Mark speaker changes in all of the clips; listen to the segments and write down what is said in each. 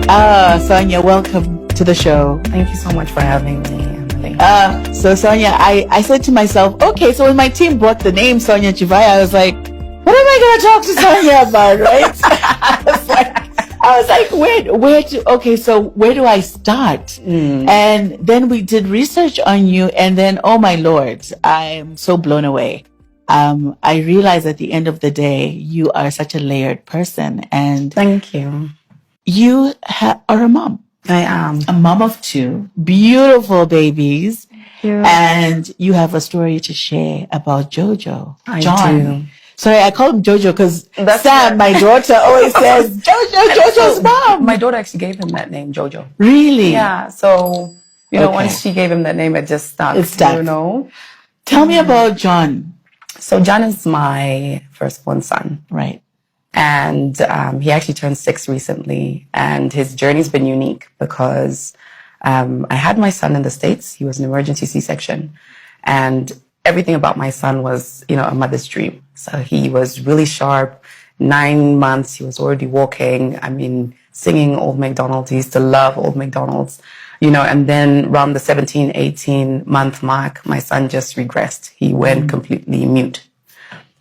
Speaker 1: Sonia, welcome to the show.
Speaker 2: Thank you so much for having me, Emily.
Speaker 1: So Sonia, I said to myself, okay, so when my team brought the name Sonia Chivaya, I was like, what am I going to talk to Sonia about, right? I was like, where do I start? And then we did research on you, and then, oh my Lord, I'm so blown away. I realized at the end of the day, you are such a layered person, and
Speaker 2: thank you.
Speaker 1: You are a mom.
Speaker 2: I am.
Speaker 1: A mom of 2 beautiful babies.
Speaker 2: Thank you.
Speaker 1: And you have a story to share about Jojo.
Speaker 2: I
Speaker 1: John.
Speaker 2: do.
Speaker 1: Sorry, I call him Jojo because Sam, my daughter, always says, Jojo's mom.
Speaker 2: My daughter actually gave him that name, Jojo.
Speaker 1: Really?
Speaker 2: Yeah. So, once she gave him that name, it just stuck.
Speaker 1: It stuck. Tell me about John.
Speaker 2: So John is my firstborn son.
Speaker 1: Right.
Speaker 2: And he actually turned 6 recently. And his journey's been unique because I had my son in the States. He was an emergency C-section. And everything about my son was, a mother's dream. So he was really sharp. 9 months, he was already walking. Singing Old MacDonald. He used to love Old MacDonald's. And then around the 17, 18 month mark, my son just regressed. He went completely mute.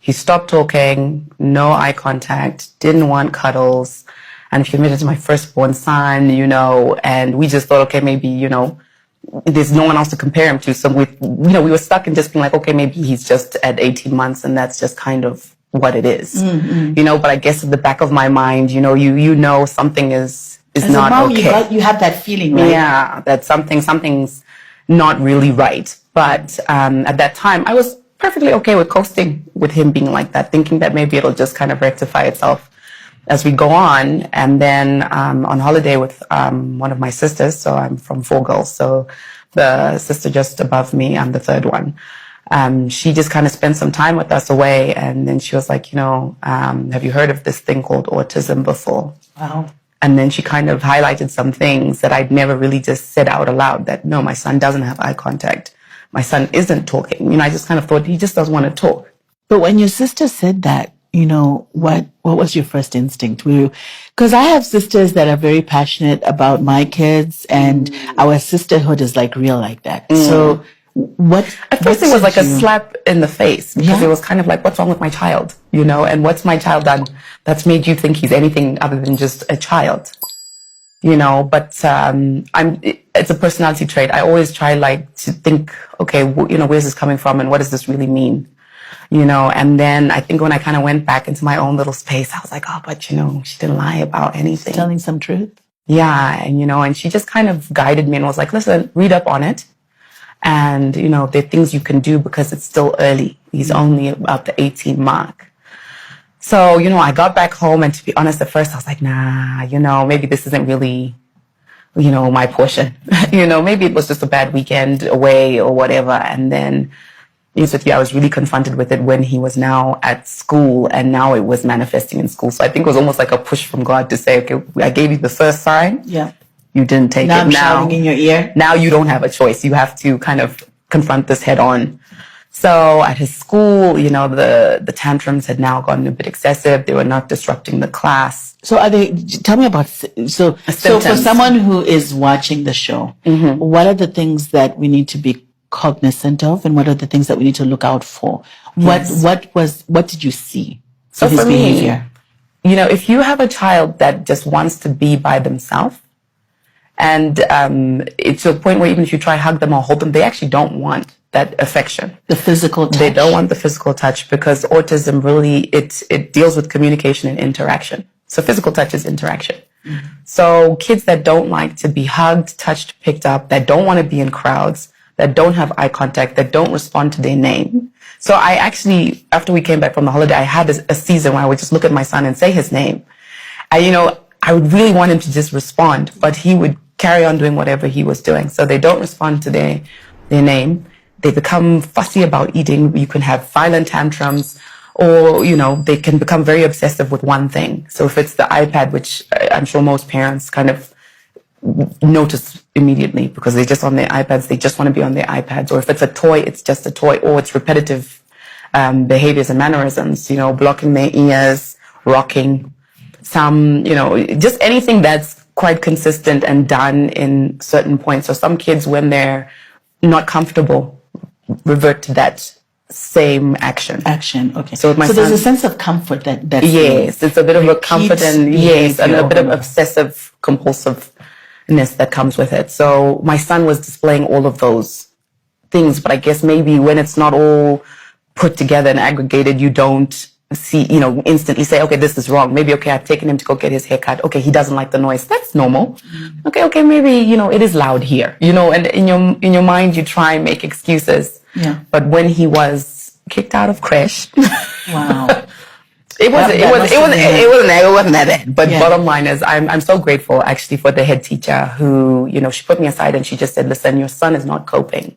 Speaker 2: He stopped talking, no eye contact, didn't want cuddles. And if you admit it to my firstborn son, and we just thought, okay, maybe, there's no one else to compare him to. So we were stuck in just being like, okay, maybe he's just at 18 months and that's just kind of what it is. But I guess at the back of my mind, something is
Speaker 1: as
Speaker 2: not
Speaker 1: a mom,
Speaker 2: okay.
Speaker 1: You have that feeling, right?
Speaker 2: Yeah, that something's not really right. But at that time, I was perfectly okay with coasting with him being like that, thinking that maybe it'll just kind of rectify itself as we go on. And then on holiday with one of my sisters, so I'm from 4 girls, so the sister just above me, I'm the 3rd one. She just kind of spent some time with us away, and then she was like, have you heard of this thing called autism before?
Speaker 1: Wow.
Speaker 2: And then she kind of highlighted some things that I'd never really just said out aloud, that no, my son doesn't have eye contact. My son isn't talking. I just kind of thought he just doesn't want to talk.
Speaker 1: But when your sister said that, what was your first instinct? Because I have sisters that are very passionate about my kids, and our sisterhood is like real like that. So
Speaker 2: at first it was like a slap in the face, because it was kind of like, what's wrong with my child? And what's my child done that's made you think he's anything other than just a child? But it's a personality trait. I always try to think, okay, where's this coming from and what does this really mean? And then I think when I kind of went back into my own little space, I was like, oh, but she didn't lie about anything.
Speaker 1: Telling some truth.
Speaker 2: Yeah. And, and she just kind of guided me and was like, listen, read up on it. And, there are things you can do because it's still early. He's only about the 18 mark. So, I got back home, and to be honest, at first I was like, nah, maybe this isn't really, my portion. Maybe it was just a bad weekend away or whatever. And then, I was really confronted with it when he was now at school, and now it was manifesting in school. So I think it was almost like a push from God to say, okay, I gave you the first sign.
Speaker 1: Yeah.
Speaker 2: You didn't take
Speaker 1: now
Speaker 2: it.
Speaker 1: I'm shouting in your ear.
Speaker 2: Now you don't have a choice. You have to kind of confront this head on. So at his school, the tantrums had now gotten a bit excessive. They were not disrupting the class.
Speaker 1: So tell me about, so for someone who is watching the show, what are the things that we need to be cognizant of, and what are the things that we need to look out for?
Speaker 2: Yes.
Speaker 1: What did you see
Speaker 2: in
Speaker 1: his behavior?
Speaker 2: If you have a child that just wants to be by themselves, and it's to a point where even if you try to hug them or hold them, they actually don't want that affection.
Speaker 1: The physical touch.
Speaker 2: They don't want the physical touch, because autism really, it deals with communication and interaction. So physical touch is interaction. So kids that don't like to be hugged, touched, picked up, that don't want to be in crowds, that don't have eye contact, that don't respond to their name. So I actually, after we came back from the holiday, I had a season where I would just look at my son and say his name. I would really want him to just respond, but he would carry on doing whatever he was doing. So they don't respond to their name. They become fussy about eating. You can have violent tantrums, or, they can become very obsessive with one thing. So if it's the iPad, which I'm sure most parents kind of notice immediately, because they're just on their iPads, they just want to be on their iPads. Or if it's a toy, it's just a toy, or it's repetitive behaviors and mannerisms, blocking their ears, rocking, some, just anything that's quite consistent and done in certain points. So some kids, when they're not comfortable, revert to that same action.
Speaker 1: Okay.
Speaker 2: So with my
Speaker 1: so
Speaker 2: son,
Speaker 1: there's a sense of comfort that's
Speaker 2: yes, it's a bit of a comfort and yes, and a bit of obsessive compulsiveness that comes with it. So my son was displaying all of those things, but I guess maybe when it's not all put together and aggregated, you don't see, instantly say, okay, this is wrong. Maybe, okay, I've taken him to go get his haircut. Okay, he doesn't like the noise. That's normal. Okay, maybe, it is loud here, and in your mind, you try and make excuses.
Speaker 1: Yeah.
Speaker 2: But when he was kicked out of creche,
Speaker 1: wow.
Speaker 2: It wasn't that bad. But bottom line is, I'm so grateful actually for the head teacher who, she put me aside and she just said, listen, your son is not coping.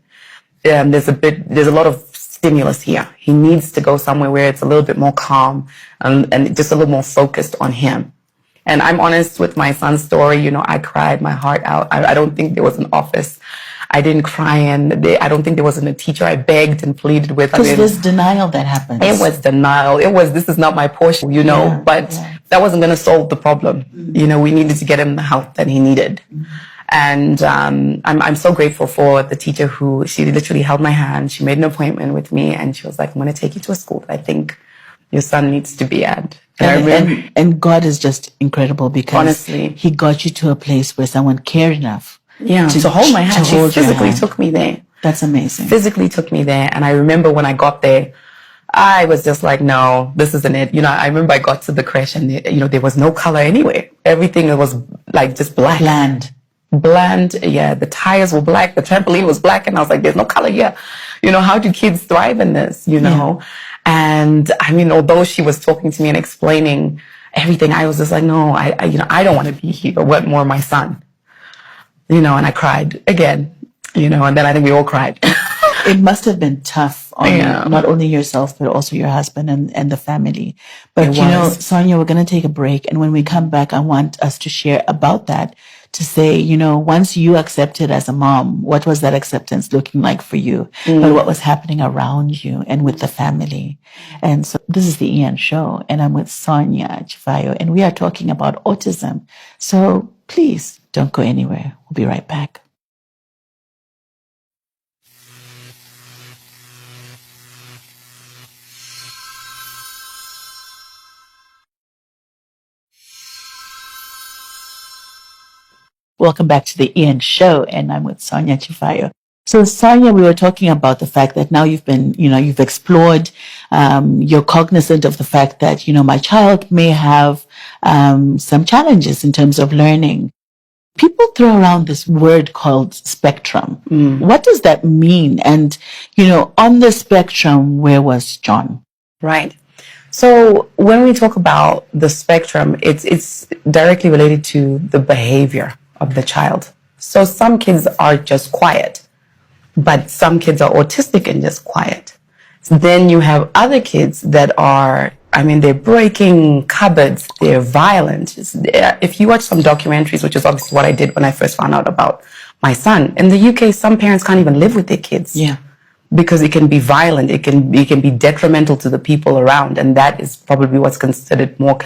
Speaker 2: There's a lot of stimulus here. He needs to go somewhere where it's a little bit more calm and just a little more focused on him. And I'm honest with my son's story. I cried my heart out. I don't think there was an office I didn't cry in. I don't think there wasn't a teacher I begged and pleaded with.
Speaker 1: Because there's denial that happens.
Speaker 2: It was denial. It was, this is not my portion, but that wasn't going to solve the problem. We needed to get him the help that he needed. And I'm so grateful for the teacher who, she literally held my hand. She made an appointment with me and she was like, I'm going to take you to a school that I think your son needs to be at.
Speaker 1: And God is just incredible because
Speaker 2: honestly,
Speaker 1: he got you to a place where someone cared enough
Speaker 2: to hold my hand. She physically took me there.
Speaker 1: That's amazing.
Speaker 2: Physically took me there. And I remember when I got there, I was just like, no, this isn't it. I remember I got to the creche and, there was no color anywhere. Everything was like just black. Bland. Yeah. The tires were black. The trampoline was black. And I was like, there's no color here. How do kids thrive in this, And I mean, although she was talking to me and explaining everything, I was just like, no, I don't want to be here. What more my son? And I cried again, and then I think we all cried.
Speaker 1: It must have been tough on not only yourself, but also your husband and the family. But Sonia, we're going to take a break. And when we come back, I want us to share about that, to say, once you accepted as a mom, what was that acceptance looking like for you? But what was happening around you and with the family? And so this is the Ian Show, and I'm with Sonia Chivayo, and we are talking about autism. So please don't go anywhere. We'll be right back. Welcome back to the Ian Show, and I'm with Sonia Chivayo. So Sonia, we were talking about the fact that now you've been, you've explored, you're cognizant of the fact that, my child may have some challenges in terms of learning. People throw around this word called spectrum. What does that mean? And, on the spectrum, where was John?
Speaker 2: Right. So when we talk about the spectrum, it's directly related to the behavior of the child. So some kids are just quiet, but some kids are autistic and just quiet. So then you have other kids that are, they're breaking cupboards, they're violent. If you watch some documentaries, which is obviously what I did when I first found out about my son, in the UK, some parents can't even live with their kids.
Speaker 1: Yeah. Because
Speaker 2: it can be violent, it can be detrimental to the people around, and that is probably what's considered more,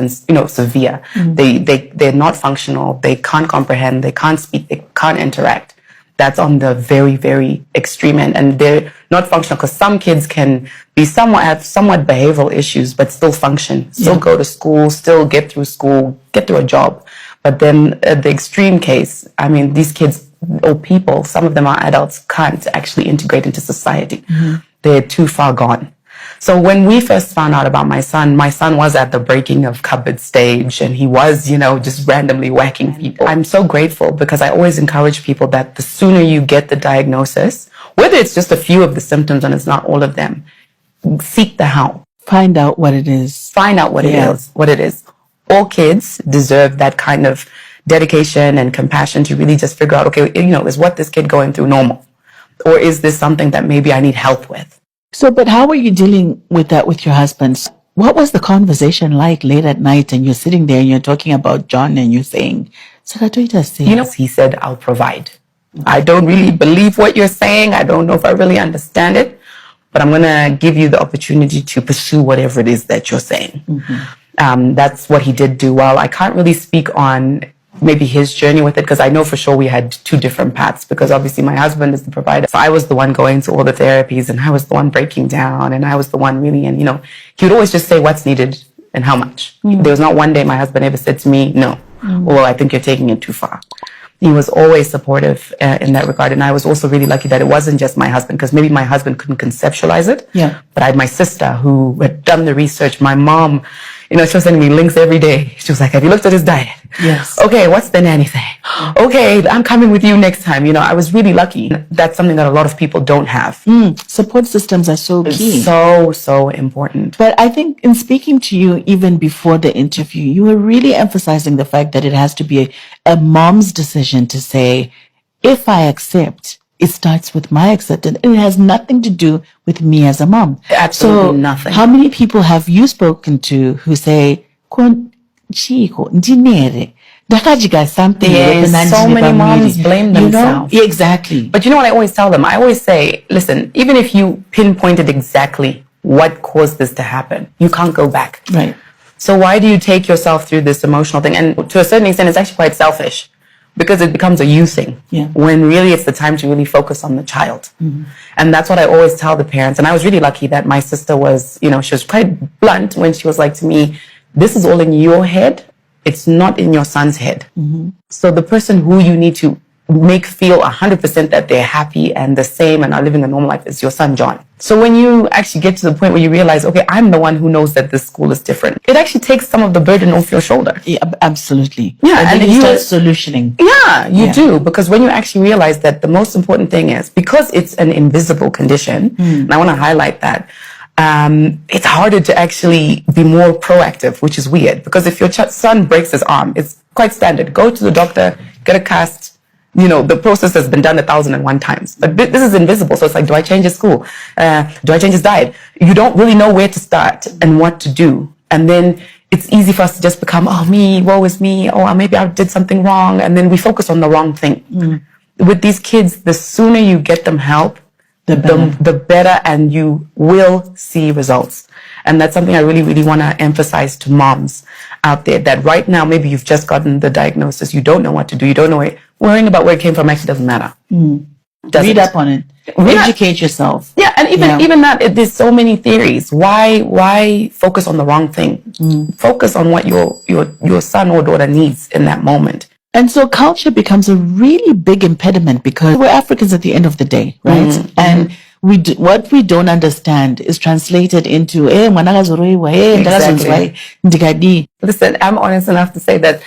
Speaker 2: severe. They're not functional, they can't comprehend, they can't speak, they can't interact. That's on the very, very extreme end, and they're not functional because some kids can be have somewhat behavioral issues, but still function, still go to school, still get through school, get through a job. But then the extreme case, these kids or people, some of them are adults, can't actually integrate into society. They're too far gone. So when we first found out about my son was at the breaking of cupboard stage, and he was, just randomly whacking people. I'm so grateful because I always encourage people that the sooner you get the diagnosis, whether it's just a few of the symptoms and it's not all of them, seek the help.
Speaker 1: Find out what it is.
Speaker 2: What it is. All kids deserve that kind of dedication and compassion to really just figure out, okay, is what this kid going through normal? Or is this something that maybe I need help with?
Speaker 1: So, but how were you dealing with that with your husband? What was the conversation like late at night, and you're sitting there and you're talking about John and you're saying,
Speaker 2: he said, I'll provide. I don't really believe what you're saying. I don't know if I really understand it, but I'm going to give you the opportunity to pursue whatever it is that you're saying. That's what he did do well. I can't really speak on maybe his journey with it, because I know for sure we had two different paths, because obviously my husband is the provider. So I was the one going to all the therapies, and I was the one breaking down, and I was the one really, and he would always just say what's needed and how much. There was not one day my husband ever said to me, no, well, I think you're taking it too far. He was always supportive in that regard. And I was also really lucky that it wasn't just my husband, because maybe my husband couldn't conceptualize it. Yeah. But I had my sister who had done the research. My mom, she was sending me links every day. She was like, have you looked at his diet? Yes. Okay, what's the nanny thing? Okay, I'm coming with you next time. I was really lucky. That's something that a lot of people don't have.
Speaker 1: Support systems are so key.
Speaker 2: So important.
Speaker 1: But I think in speaking to you even before the interview, you were really emphasizing the fact that it has to be a mom's decision to say, if I accept, it starts with my acceptance. And it has nothing to do with me as a mom.
Speaker 2: Absolutely nothing.
Speaker 1: How many people have you spoken to who say, Chico, something?
Speaker 2: Yes, so many moms blame themselves.
Speaker 1: Exactly.
Speaker 2: But you know what I always tell them? I always say, listen, even if you pinpointed exactly what caused this to happen, you can't go back.
Speaker 1: Right.
Speaker 2: So why do you take yourself through this emotional thing? And to a certain extent, it's actually quite selfish, because it becomes a you thing.
Speaker 1: Yeah.
Speaker 2: When really it's the time to really focus on the child. And that's what I always tell the parents. And I was really lucky that my sister was, she was quite blunt when she was like to me, this is all in your head. It's not in your son's head. So the person who you need to make feel 100% that they're happy and the same and are living a normal life is your son, John. So when you actually get to the point where you realize, okay, I'm the one who knows that this school is different, it actually takes some of the burden off your shoulder.
Speaker 1: Yeah, absolutely.
Speaker 2: Yeah,
Speaker 1: and you start solutioning.
Speaker 2: Yeah, you do, because when you actually realize that the most important thing is, because it's an invisible condition, and I want to highlight that, it's harder to actually be more proactive, which is weird, because if your son breaks his arm, it's quite standard. Go to the doctor, get a cast. The process has been done 1,001 times. But this is invisible. So it's like, do I change his school? Do I change his diet? You don't really know where to start and what to do. And then it's easy for us to just become, oh, me, woe is me. Oh, maybe I did something wrong. And then we focus on the wrong thing. With these kids, the sooner you get them help, the better, and you will see results. And that's something I really, really want to emphasize to moms out there, that right now, maybe you've just gotten the diagnosis, you don't know what to do, you don't know it. Worrying about where it came from actually doesn't matter.
Speaker 1: Read up on it. Educate yourself.
Speaker 2: Yeah, and even that, there's so many theories. Why focus on the wrong thing? Focus on what your son or daughter needs in that moment.
Speaker 1: And so culture becomes a really big impediment, because we're Africans at the end of the day, right? And what we don't understand is translated into,
Speaker 2: Exactly. Listen, I'm honest enough to say that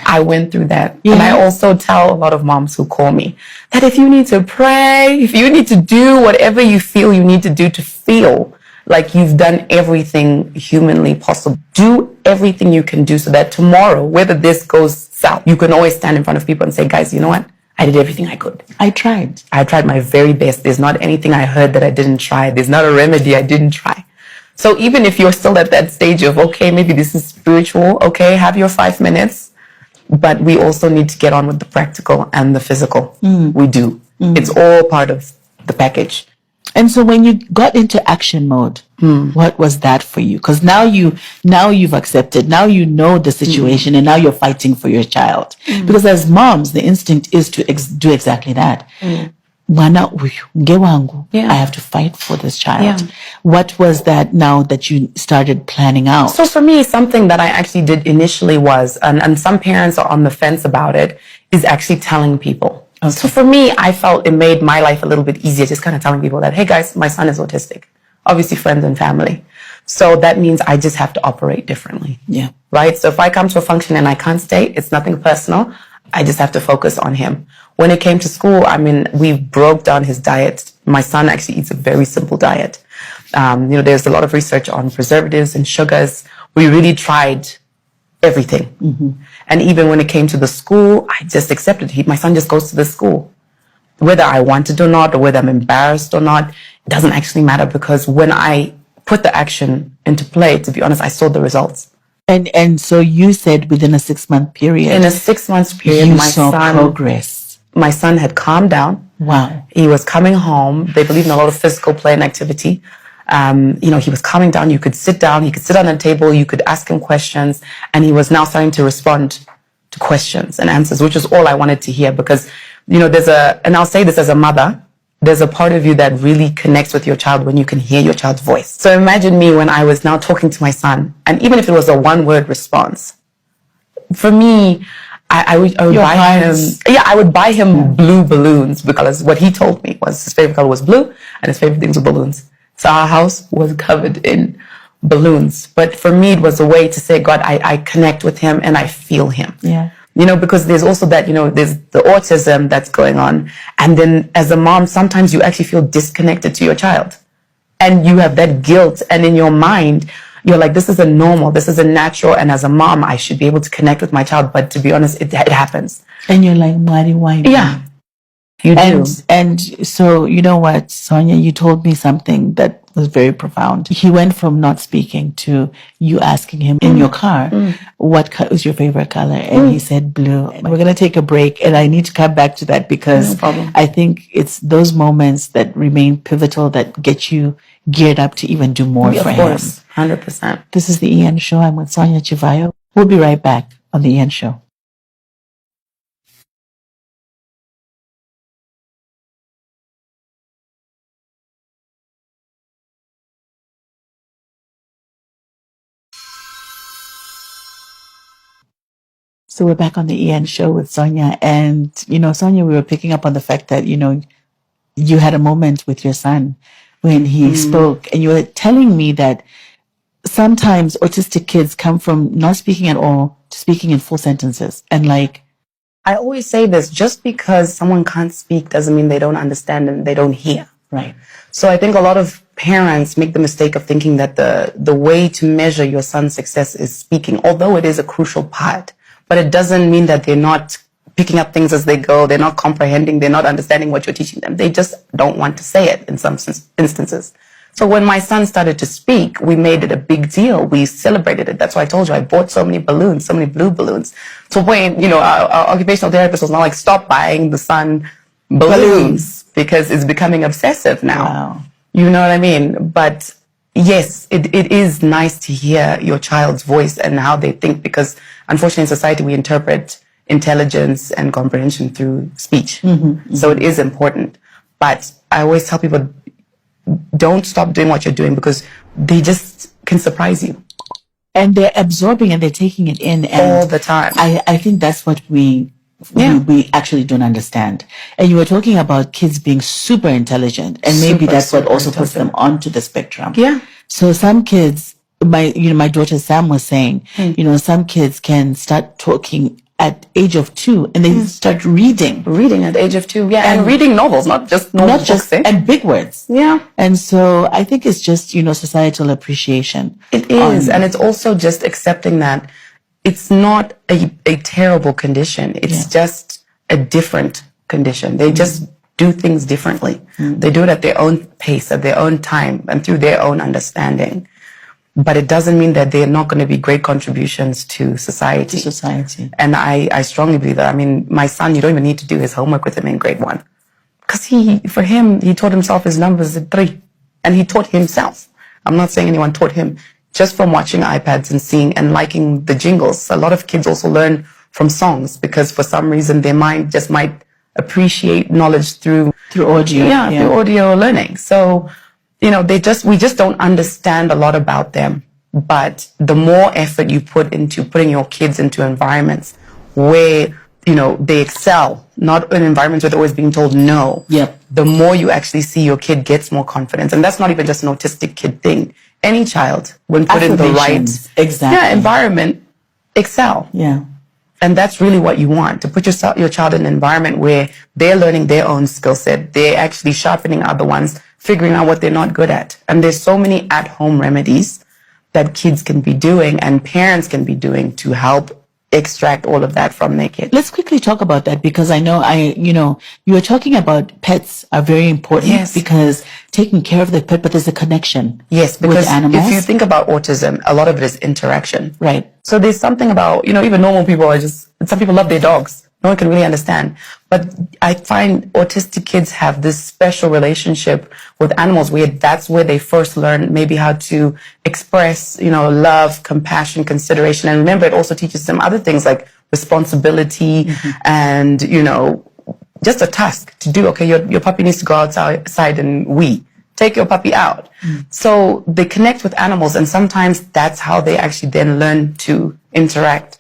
Speaker 2: I went through that. Yeah. And I also tell a lot of moms who call me that if you need to pray, if you need to do whatever you feel you need to do to feel like you've done everything humanly possible, do everything you can do so that tomorrow, whether this goes south, you can always stand in front of people and say, guys, you know what? I did everything I could.
Speaker 1: I tried
Speaker 2: my very best. There's not anything I heard that I didn't try. There's not a remedy I didn't try. So even if you're still at that stage of, okay, maybe this is spiritual, okay, have your 5 minutes, but we also need to get on with the practical and the physical. We do. It's all part of the package.
Speaker 1: And so when you got into action mode, what was that for you? Because now you've accepted, now you know the situation, and now you're fighting for your child. Because as moms, the instinct is to do exactly that. I have to fight for this child. Yeah. What was that now that you started planning out?
Speaker 2: So for me, something that I actually did initially was, and some parents are on the fence about it, is actually telling people. Okay. So for me, I felt it made my life a little bit easier, just kind of telling people that, hey guys, my son is autistic. Obviously friends and family. So that means I just have to operate differently.
Speaker 1: Yeah.
Speaker 2: Right? So if I come to a function and I can't stay, it's nothing personal. I just have to focus on him. When it came to school, we broke down his diet. My son actually eats a very simple diet. There's a lot of research on preservatives and sugars. We really tried everything. And even when it came to the school, I just accepted. My son just goes to the school. Whether I want it or not, or whether I'm embarrassed or not, it doesn't actually matter, because when I put the action into play, to be honest, I saw the results.
Speaker 1: And so you said within a 6-month period.
Speaker 2: In a 6-month period,
Speaker 1: you saw progress.
Speaker 2: My son had calmed down.
Speaker 1: Wow.
Speaker 2: He was coming home. They believe in a lot of physical play and activity. He was calming down. You could sit down. He could sit on a table. You could ask him questions. And he was now starting to respond to questions and answers, which is all I wanted to hear. Because, and I'll say this as a mother, there's a part of you that really connects with your child when you can hear your child's voice. So imagine me when I was now talking to my son, and even if it was a one-word response, for me, I would buy him. Yeah, I would buy him blue balloons, because what he told me was his favorite color was blue and his favorite things were balloons. So our house was covered in balloons. But for me, it was a way to say, God, I connect with him and I feel him.
Speaker 1: Yeah.
Speaker 2: Because there's also that, there's the autism that's going on. And then as a mom, sometimes you actually feel disconnected to your child. And you have that guilt. And in your mind, you're like, this isn't normal. This isn't natural. And as a mom, I should be able to connect with my child. But to be honest, it happens.
Speaker 1: And you're like, why?
Speaker 2: Yeah. You do.
Speaker 1: And so, you know what, Sonia, you told me something that was very profound. He went from not speaking to you asking him in your car, what is your favorite color? And he said blue. And we're going to take a break, and I need to come back to that, because I think it's those moments that remain pivotal that get you geared up to even do more for him.
Speaker 2: Of course, 100%.
Speaker 1: This is the EN Show. I'm with Sonia Chivayo. We'll be right back on the EN Show. So we're back on the EN Show with Sonia. And, Sonia, we were picking up on the fact that, you had a moment with your son when he spoke, and you were telling me that sometimes autistic kids come from not speaking at all to speaking in full sentences. And
Speaker 2: I always say this, just because someone can't speak doesn't mean they don't understand and they don't hear.
Speaker 1: Right.
Speaker 2: So I think a lot of parents make the mistake of thinking that the way to measure your son's success is speaking, although it is a crucial part. But it doesn't mean that they're not picking up things as they go. They're not comprehending. They're not understanding what you're teaching them. They just don't want to say it in some instances. So when my son started to speak, we made it a big deal. We celebrated it. That's why I told you I bought so many balloons, so many blue balloons. To when, our occupational therapist was not like, stop buying the son balloons because it's becoming obsessive now.
Speaker 1: Wow.
Speaker 2: You know what I mean? But yes, it is nice to hear your child's voice and how they think, because unfortunately in society we interpret intelligence and comprehension through speech. So it is important. But I always tell people, don't stop doing what you're doing, because they just can surprise you.
Speaker 1: And they're absorbing and they're taking it in. And
Speaker 2: all the time.
Speaker 1: I think that's what we actually don't understand. And you were talking about kids being super intelligent, and maybe that's what also puts them onto the spectrum.
Speaker 2: Yeah.
Speaker 1: So some kids, my daughter Sam was saying, some kids can start talking at age of 2, and they start reading
Speaker 2: at the age of 2. Yeah. And reading novels, not just books,
Speaker 1: and big words.
Speaker 2: Yeah.
Speaker 1: And so I think it's just, societal appreciation.
Speaker 2: It is. And it's also just accepting that it's not a terrible condition. It's just a different condition. They just do things differently. They do it at their own pace, at their own time, and through their own understanding. But it doesn't mean that they're not going to be great contributions to society. And I strongly believe that. I mean, my son, you don't even need to do his homework with him in grade 1. Because he taught himself his numbers at 3. And he taught himself. I'm not saying anyone taught him. Just from watching iPads and seeing and liking the jingles. A lot of kids also learn from songs, because for some reason their mind just might appreciate knowledge through
Speaker 1: audio.
Speaker 2: Through audio learning. So, we just don't understand a lot about them. But the more effort you put into putting your kids into environments where, they excel, not in environments where they're always being told no.
Speaker 1: Yep.
Speaker 2: The more you actually see your kid gets more confidence. And that's not even just an autistic kid thing. Any child, when put in the right environment, excel.
Speaker 1: Yeah.
Speaker 2: And that's really what you want, to put your child in an environment where they're learning their own skill set. They're actually sharpening other ones, figuring out what they're not good at. And there's so many at-home remedies that kids can be doing and parents can be doing to help extract all of that from their kids.
Speaker 1: Let's quickly talk about that, because I know you were talking about pets are very important, because taking care of the pet, but there's a connection.
Speaker 2: Yes, because if you think about autism, a lot of it is interaction.
Speaker 1: Right.
Speaker 2: So there's something about, even normal people some people love their dogs. No one can really understand. But I find autistic kids have this special relationship with animals where that's where they first learn maybe how to express, love, compassion, consideration. And remember, it also teaches them other things like responsibility and, just a task to do. Okay, your puppy needs to go outside and wee. Take your puppy out. So they connect with animals, and sometimes that's how they actually then learn to interact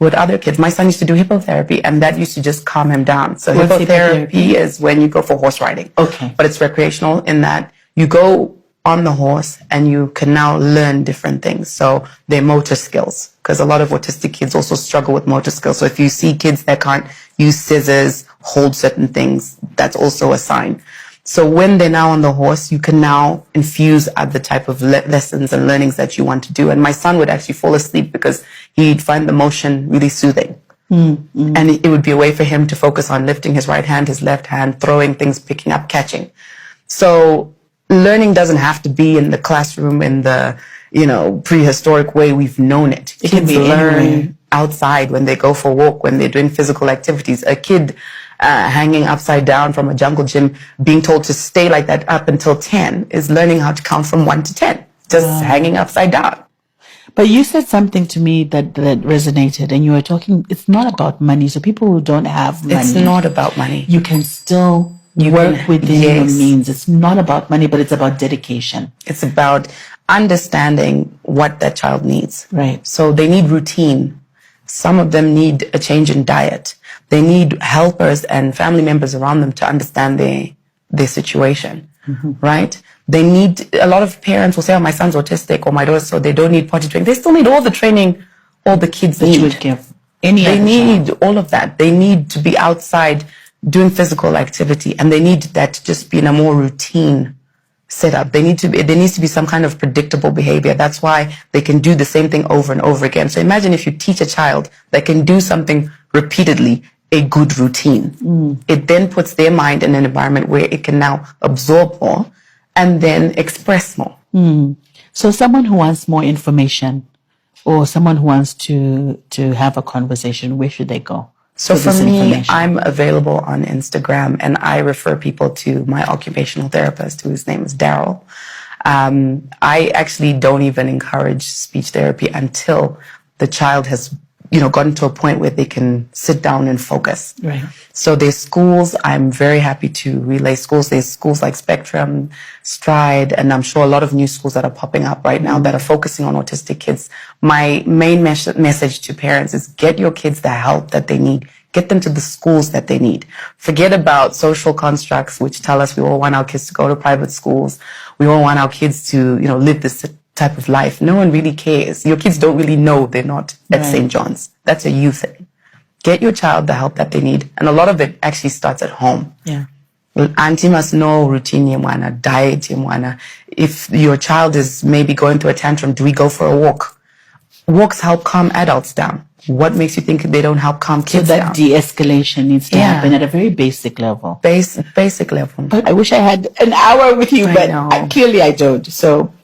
Speaker 2: with other kids. My son used to do hippotherapy, and that used to just calm him down. So hippotherapy is when you go for horse riding.
Speaker 1: Okay.
Speaker 2: But it's recreational in that you go on the horse and you can now learn different things. So their motor skills, because a lot of autistic kids also struggle with motor skills. So if you see kids that can't use scissors, hold certain things, that's also a sign. So when they're now on the horse, you can now infuse other type of lessons and learnings that you want to do. And my son would actually fall asleep because he'd find the motion really soothing. And it would be a way for him to focus on lifting his right hand, his left hand, throwing things, picking up, catching. So learning doesn't have to be in the classroom in the, prehistoric way we've known it.
Speaker 1: It can be
Speaker 2: learn outside when they go for a walk, when they're doing physical activities. A kid hanging upside down from a jungle gym, being told to stay like that up until 10 is learning how to count from 1 to 10, just hanging upside down.
Speaker 1: But you said something to me that resonated, and you were talking, it's not about money. So people who don't have money.
Speaker 2: It's not about money.
Speaker 1: You can still work within your means. It's not about money, but it's about dedication.
Speaker 2: It's about understanding what that child needs.
Speaker 1: Right.
Speaker 2: So they need routine. Some of them need a change in diet. They need helpers and family members around them to understand their situation, right? They need, a lot of parents will say, oh, my son's autistic or my daughter, so they don't need potty training. They still need all the training all the kids need.
Speaker 1: You would give any
Speaker 2: They
Speaker 1: other
Speaker 2: need
Speaker 1: child.
Speaker 2: all of that. They need to be outside doing physical activity, and they need that to just be in a more routine setup. There needs to be some kind of predictable behavior. That's why they can do the same thing over and over again. So imagine if you teach a child that can do something repeatedly, a good routine. It then puts their mind in an environment where it can now absorb more and then express more.
Speaker 1: So someone who wants more information or someone who wants to have a conversation, where should they go?
Speaker 2: So for me, I'm available on Instagram, and I refer people to my occupational therapist, whose name is Daryl. I actually don't even encourage speech therapy until the child has, gotten to a point where they can sit down and focus.
Speaker 1: Right.
Speaker 2: So there's schools. I'm very happy to relay schools. There's schools like Spectrum, Stride, and I'm sure a lot of new schools that are popping up right now that are focusing on autistic kids. My main message to parents is get your kids the help that they need. Get them to the schools that they need. Forget about social constructs which tell us we all want our kids to go to private schools. We all want our kids to, live this type of life. No one really cares. Your kids don't really know they're not at St. John's. That's a you thing. Get your child the help that they need. And a lot of it actually starts at home.
Speaker 1: Yeah.
Speaker 2: Auntie must know routine yemwana, diet yemwana. If your child is maybe going through a tantrum, do we go for a walk? Walks help calm adults down. What makes you think they don't help calm kids down?
Speaker 1: So that de-escalation needs to happen at a very basic level.
Speaker 2: Basic level.
Speaker 1: But I wish I had an hour with you, but clearly I don't. So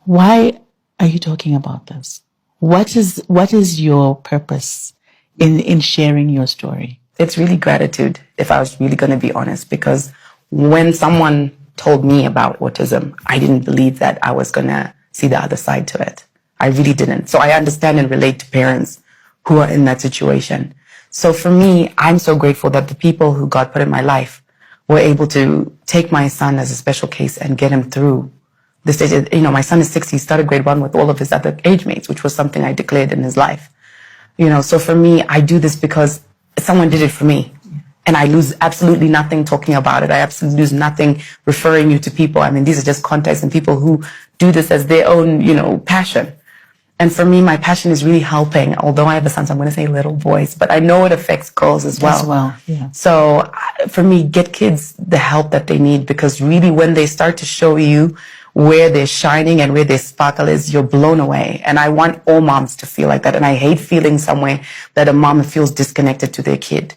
Speaker 1: why are you talking about this? What is your purpose in sharing your story?
Speaker 2: It's really gratitude, if I was really going to be honest, because when someone told me about autism, I didn't believe that I was going to see the other side to it. I really didn't. So I understand and relate to parents who are in that situation. So for me, I'm so grateful that the people who God put in my life were able to take my son as a special case and get him through the stage. My son is 6. He started grade 1 with all of his other age mates, which was something I declared in his life. So for me, I do this because someone did it for me. And I lose absolutely nothing talking about it. I absolutely lose nothing referring you to people. I mean, these are just contacts and people who do this as their own, passion. And for me, my passion is really helping. Although I have a son, so I'm going to say little boys, but I know it affects girls as well.
Speaker 1: Yeah.
Speaker 2: So for me, get kids the help that they need, because really when they start to show you where they're shining and where their sparkle is, you're blown away. And I want all moms to feel like that. And I hate feeling somewhere that a mom feels disconnected to their kid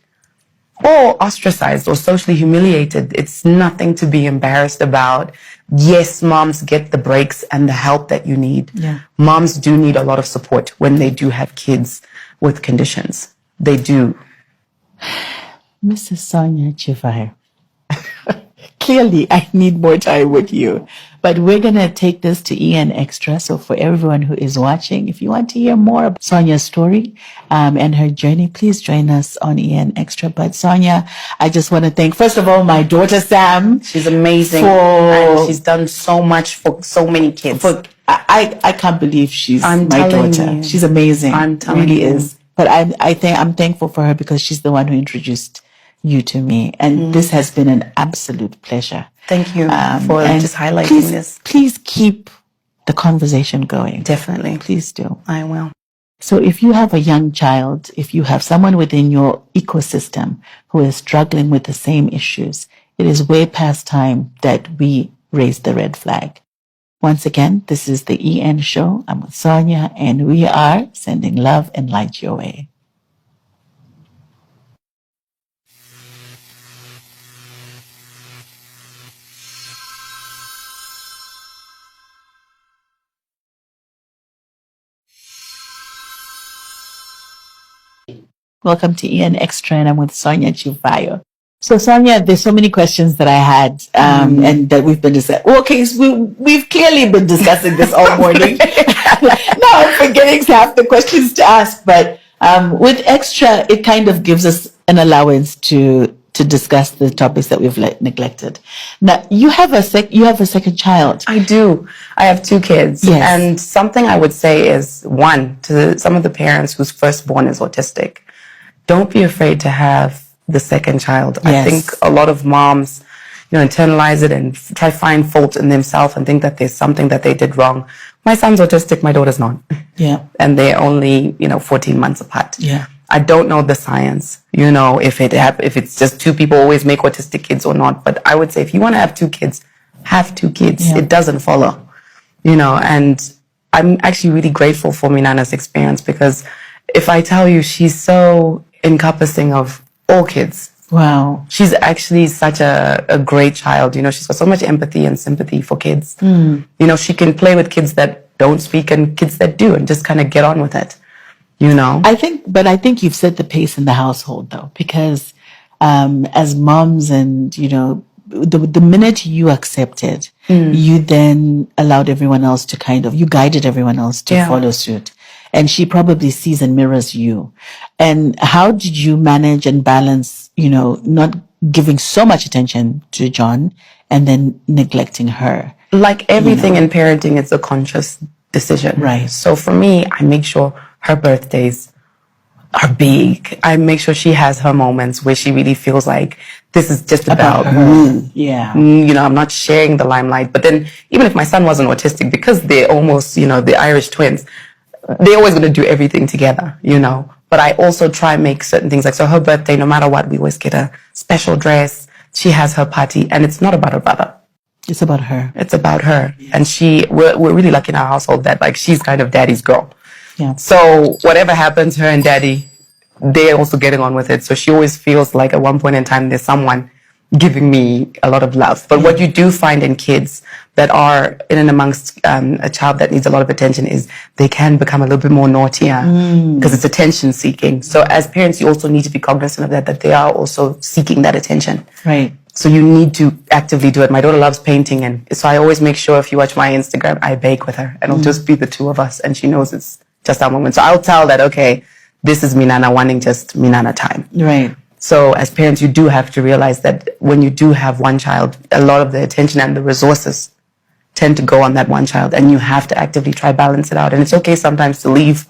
Speaker 2: or ostracized or socially humiliated. It's nothing to be embarrassed about. Yes, moms get the breaks and the help that you need.
Speaker 1: Yeah.
Speaker 2: Moms do need a lot of support when they do have kids with conditions. They do.
Speaker 1: Mrs. Sonia Chivaya, clearly I need more time with you. But we're going to take this to EN Extra. So for everyone who is watching, if you want to hear more about Sonia's story and her journey, please join us on EN Extra. But Sonia, I just want to thank, first of all, my daughter, Sam.
Speaker 2: She's amazing. And she's done so much for so many kids.
Speaker 1: I can't believe she's my daughter.
Speaker 2: You.
Speaker 1: She's amazing.
Speaker 2: I'm telling
Speaker 1: really
Speaker 2: you.
Speaker 1: Is. But I'm thankful for her because she's the one who introduced you to me. And this has been an absolute pleasure.
Speaker 2: Thank you for just highlighting this.
Speaker 1: Please keep the conversation going.
Speaker 2: Definitely.
Speaker 1: Please do.
Speaker 2: I will.
Speaker 1: So if you have a young child, if you have someone within your ecosystem who is struggling with the same issues, it is way past time that we raise the red flag. Once again, this is the EN Show. I'm with Sonia, and we are sending love and light your way. Welcome to EN Extra, and I'm with Sonia Chivayo. So, Sonia, there's so many questions that I had, and that we've been discussing. Okay, so we've clearly been discussing this all morning. Now I'm forgetting half the questions to ask, but with Extra, it kind of gives us an allowance to discuss the topics that we've neglected. Now, you have a second child.
Speaker 2: I do. I have 2 kids.
Speaker 1: Yes.
Speaker 2: And something I would say is, one, to some of the parents whose firstborn is autistic, don't be afraid to have the second child.
Speaker 1: Yes.
Speaker 2: I think a lot of moms, internalize it and try to find fault in themselves and think that there's something that they did wrong. My son's autistic, my daughter's not.
Speaker 1: Yeah.
Speaker 2: And they're only, 14 months apart.
Speaker 1: Yeah.
Speaker 2: I don't know the science, if it's just 2 people always make autistic kids or not. But I would say if you want to have 2 kids, have 2 kids.
Speaker 1: Yeah.
Speaker 2: It doesn't follow, and I'm actually really grateful for Minana's experience, because if I tell you, she's so encompassing of all kids.
Speaker 1: Wow.
Speaker 2: She's actually such a great child. She's got so much empathy and sympathy for kids. She can play with kids that don't speak and kids that do and just kind of get on with it.
Speaker 1: I think you've set the pace in the household, though, because as moms and, the minute you accepted, you then allowed everyone else to you guided everyone else to follow suit. And she probably sees and mirrors you. And how did you manage and balance, not giving so much attention to John and then neglecting her?
Speaker 2: Like everything in parenting, it's a conscious decision.
Speaker 1: Right.
Speaker 2: So for me, I make sure her birthdays are big. I make sure she has her moments where she really feels like this is just about me.
Speaker 1: Yeah.
Speaker 2: I'm not sharing the limelight. But then even if my son wasn't autistic, because they're almost, the Irish twins, they're always going to do everything together, But I also try and make certain things. Like, so her birthday, no matter what, we always get a special dress. She has her party, and it's not about her brother.
Speaker 1: It's about her.
Speaker 2: It's about her. Yeah. And we're really lucky in our household that, she's kind of daddy's girl.
Speaker 1: Yeah.
Speaker 2: So whatever happens, her and daddy, they're also getting on with it. So she always feels like at one point in time, there's someone giving me a lot of love. But what you do find in kids that are in and amongst a child that needs a lot of attention is they can become a little bit more naughtier because it's attention seeking. So as parents, you also need to be cognizant of that they are also seeking that attention.
Speaker 1: Right.
Speaker 2: So you need to actively do it. My daughter loves painting, and so I always make sure if you watch my Instagram, I bake with her, and it'll just be the 2 of us, and she knows it's just our moment. So I'll tell that, okay, this is Minana wanting just Minana time.
Speaker 1: Right.
Speaker 2: So as parents, you do have to realize that when you do have one child, a lot of the attention and the resources tend to go on that one child, and you have to actively try balance it out. And it's okay sometimes to leave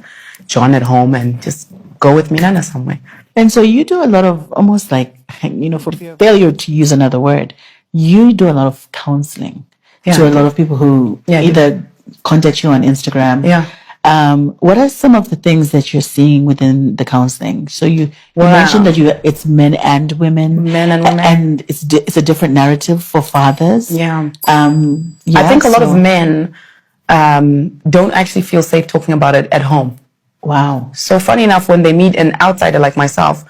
Speaker 2: John at home and just go with Minana somewhere.
Speaker 1: And so you do a lot of almost like, for failure to use another word, you do a lot of counseling to a lot of people who either contact you on Instagram.
Speaker 2: Yeah.
Speaker 1: What are some of the things that you're seeing within the counseling? So you mentioned that it's men and women.
Speaker 2: Men and women.
Speaker 1: And it's a different narrative for fathers.
Speaker 2: Yeah. I think a lot of men don't actually feel safe talking about it at home.
Speaker 1: Wow.
Speaker 2: So funny enough, when they meet an outsider like myself,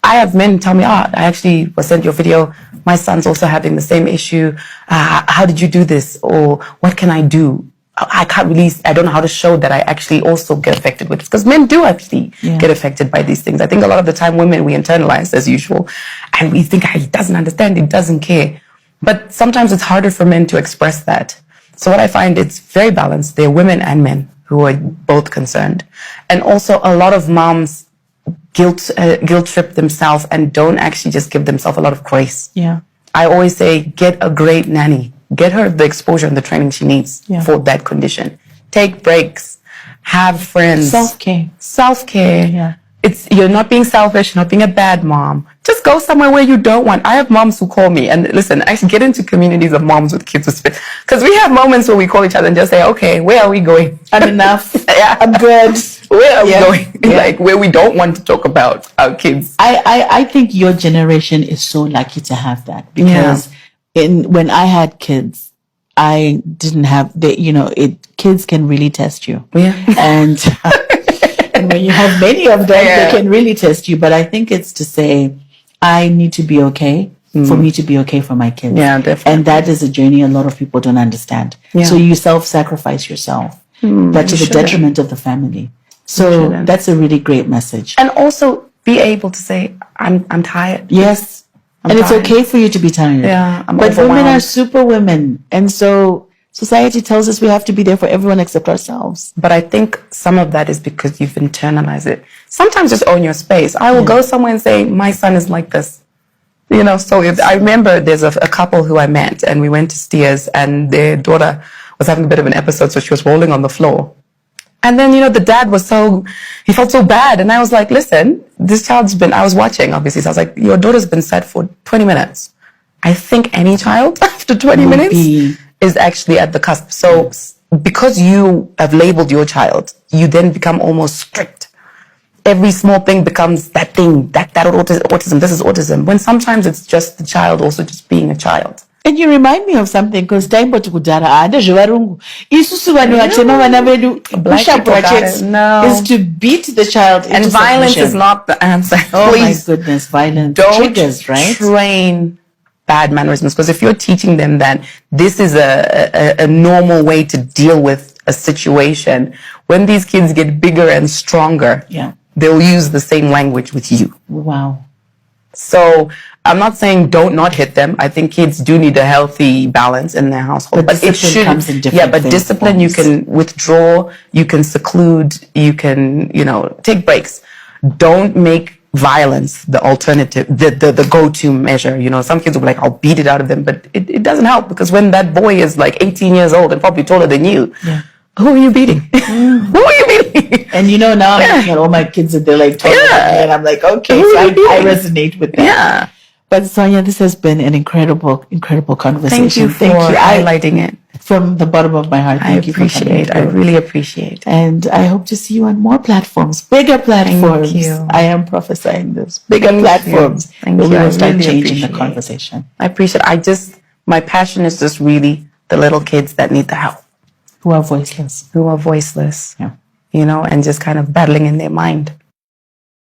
Speaker 2: I have men tell me, I actually was sent your video. My son's also having the same issue. How did you do this? Or what can I do? I can't release. I don't know how to show that I actually also get affected with this. Because men do actually get affected by these things. I think a lot of the time women, we internalize as usual. And we think, he doesn't understand. He doesn't care. But sometimes it's harder for men to express that. So what I find, it's very balanced. There are women and men who are both concerned. And also a lot of moms guilt trip themselves and don't actually just give themselves a lot of grace.
Speaker 1: Yeah.
Speaker 2: I always say, get a great nanny. Get her the exposure and the training she needs for that condition. Take breaks. Have friends.
Speaker 1: Self-care.
Speaker 2: Self-care.
Speaker 1: Yeah.
Speaker 2: You're not being selfish, not being a bad mom. Just go somewhere where you don't want. I have moms who call me, and listen, I get into communities of moms with kids with spit, because we have moments where we call each other and just say, okay, where are we going?
Speaker 1: I'm enough.
Speaker 2: Yeah.
Speaker 1: I'm good.
Speaker 2: Where are we going?
Speaker 1: Yeah.
Speaker 2: Like where we don't want to talk about our kids.
Speaker 1: I think your generation is so lucky to have that, because when I had kids, I didn't have kids can really test you.
Speaker 2: Yeah.
Speaker 1: And and when you have many of them, they can really test you. But I think it's to say, I need to be okay for me to be okay for my kids.
Speaker 2: Yeah, definitely.
Speaker 1: And that is a journey a lot of people don't understand. Yeah. So you self-sacrifice yourself, but to the detriment of the family. So that's a really great message.
Speaker 2: And also be able to say, I'm tired.
Speaker 1: Yes. And it's okay for you to be tired.
Speaker 2: Yeah.
Speaker 1: But women are super women. And so society tells us we have to be there for everyone except ourselves.
Speaker 2: But I think some of that is because you've internalized it. Sometimes just own your space. I will go somewhere and say, my son is like this. So I remember there's a couple who I met, and we went to Steers, and their daughter was having a bit of an episode, so she was rolling on the floor. And then, the dad he felt so bad. And I was like, listen, I was watching, obviously. So I was like, your daughter's been sad for 20 minutes. I think any child after 20 minutes is actually at the cusp. So because you have labeled your child, you then become almost strict. Every small thing becomes that thing, that autism, this is autism. When sometimes it's just the child also just being a child.
Speaker 1: And you remind me of something, because time but kudara ande jwarungu isusu vanu vachema vana vedu push up projects is to beat the child into
Speaker 2: and violence
Speaker 1: submission.
Speaker 2: is not the answer.
Speaker 1: Oh
Speaker 2: Please,
Speaker 1: my goodness, violence
Speaker 2: don't
Speaker 1: triggers, right?
Speaker 2: Train bad mannerisms, because if you're teaching them that this is a normal way to deal with a situation, when these kids get bigger and stronger, they'll use the same language with you.
Speaker 1: Wow.
Speaker 2: So I'm not saying don't not hit them. I think kids do need a healthy balance in their household.
Speaker 1: But it should comes in different
Speaker 2: discipline
Speaker 1: forms.
Speaker 2: You can withdraw, you can seclude, you can, take breaks. Don't make violence the alternative, the go-to measure. Some kids will be like, I'll beat it out of them, but it doesn't help, because when that boy is like 18 years old and probably taller than you, who are you beating? Who are you beating?
Speaker 1: And now I'm looking at all my kids and they're like 12 and I'm like, okay, so I resonate with that.
Speaker 2: Yeah.
Speaker 1: But Sonia, this has been an incredible conversation.
Speaker 2: Thank you for highlighting it.
Speaker 1: From the bottom of my heart, thank you for coming.
Speaker 2: I really appreciate it.
Speaker 1: And I hope to see you on more platforms, bigger platforms.
Speaker 2: Thank you.
Speaker 1: I am prophesying this. Bigger platforms.
Speaker 2: Thank you.
Speaker 1: We will start changing the conversation.
Speaker 2: I appreciate it. My passion is just really the little kids that need the help.
Speaker 1: Who are voiceless.
Speaker 2: Yeah. And just kind of battling in their mind.